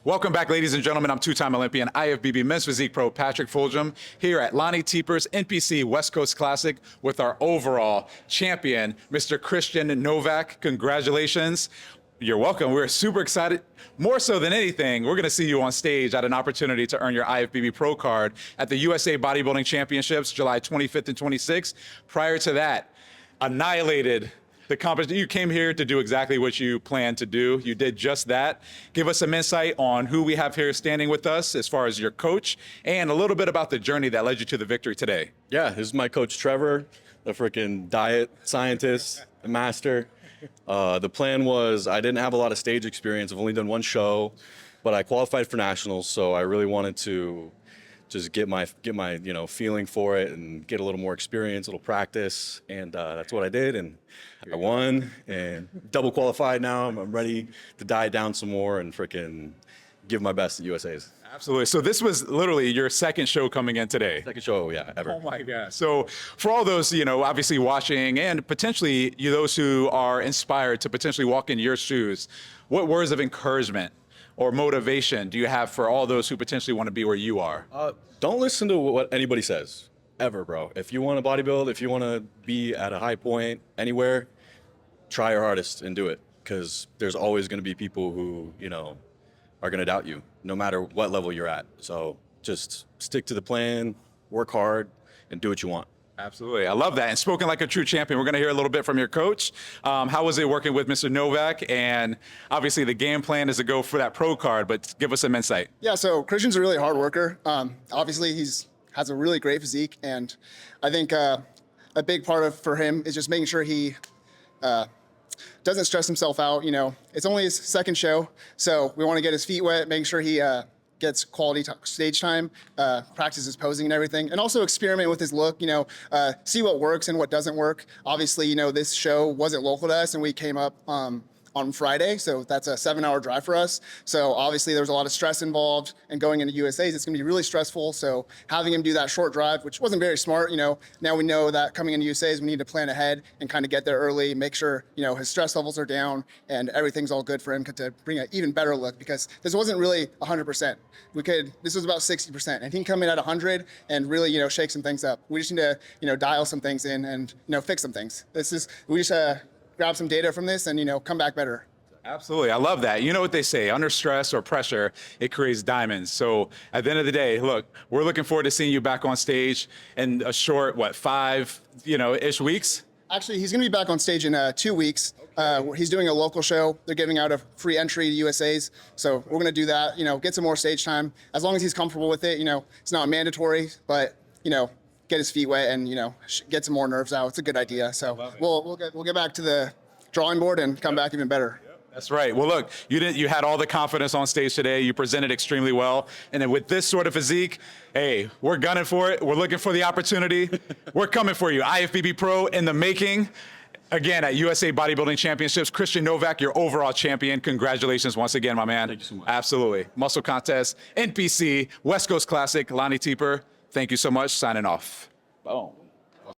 Welcome back, ladies and gentlemen. I'm two-time Olympian IFBB Men's Physique Pro Patrick Fulgham here at Lonnie Teper's NPC West Coast Classic with our overall champion, Mr. Christian Novak. Congratulations. You're welcome. We're super excited. More so than anything, we're going to see you on stage at an opportunity to earn your IFBB Pro card at the USA Bodybuilding Championships, July 25th and 26th. Prior to that, annihilated the competition. You came here to do exactly what you planned to do. You did just that. Give us some insight on who we have here standing with us as far as your coach and a little bit about the journey that led you to the victory today. Yeah, this is my coach Trevor, the freaking diet scientist, the master. The plan was I didn't have a lot of stage experience. I've only done one show, but I qualified for nationals, so I really wanted to just get my feeling for it and get a little more experience, a little practice, and that's what I did, and I won and double qualified now. I'm ready to diet down some more and freaking give my best at USA's. Absolutely. So this was literally your second show coming in today. Second show, yeah, ever. Oh my God. So for all those, obviously watching and potentially those who are inspired to potentially walk in your shoes, what words of encouragement or motivation do you have for all those who potentially want to be where you are? Don't listen to what anybody says, ever, bro. If you want to bodybuild, if you want to be at a high point anywhere, try your hardest and do it, because there's always going to be people who, are going to doubt you, no matter what level you're at. So just stick to the plan, work hard, and do what you want. Absolutely. I love that. And spoken like a true champion, we're going to hear a little bit from your coach. How was it working with Mr. Novak? And obviously the game plan is to go for that pro card, but give us some insight. Yeah, so Christian's a really hard worker. Obviously, has a really great physique, and I think a big part for him is just making sure he doesn't stress himself out. It's only his second show, so we want to get his feet wet, making sure he gets quality stage time, practices posing and everything, and also experiment with his look, see what works and what doesn't work. Obviously, this show wasn't local to us, and we came up on Friday, so that's a 7-hour drive for us. So obviously there was a lot of stress involved, and going into USA's, it's gonna be really stressful. So having him do that short drive, which wasn't very smart, now we know that coming into USA's, we need to plan ahead and kind of get there early, make sure, his stress levels are down and everything's all good for him to bring an even better look, because this wasn't really 100%. This was about 60%, and he can come in at 100 and really, shake some things up. We just need to, dial some things in and, fix some things. We just grab some data from this and, come back better. Absolutely. I love that. You know what they say, under stress or pressure, it creates diamonds. So at the end of the day, look, we're looking forward to seeing you back on stage in a short, 5-ish weeks? Actually, he's going to be back on stage in 2 weeks. He's doing a local show. They're giving out a free entry to USA's. So we're going to do that, get some more stage time. As long as he's comfortable with it, it's not mandatory, but, get his feet wet and, get some more nerves out. It's a good idea. So we'll get back to the drawing board and come back even better. That's right. Well, look, you had all the confidence on stage today. You presented extremely well. And then with this sort of physique, hey, we're gunning for it. We're looking for the opportunity. We're coming for you. IFBB Pro in the making. Again, at USA Bodybuilding Championships, Christian Novak, your overall champion. Congratulations once again, my man. Thank you so much. Absolutely. Muscle Contest, NPC, West Coast Classic, Lonnie Teper. Thank you so much. Signing off. Boom.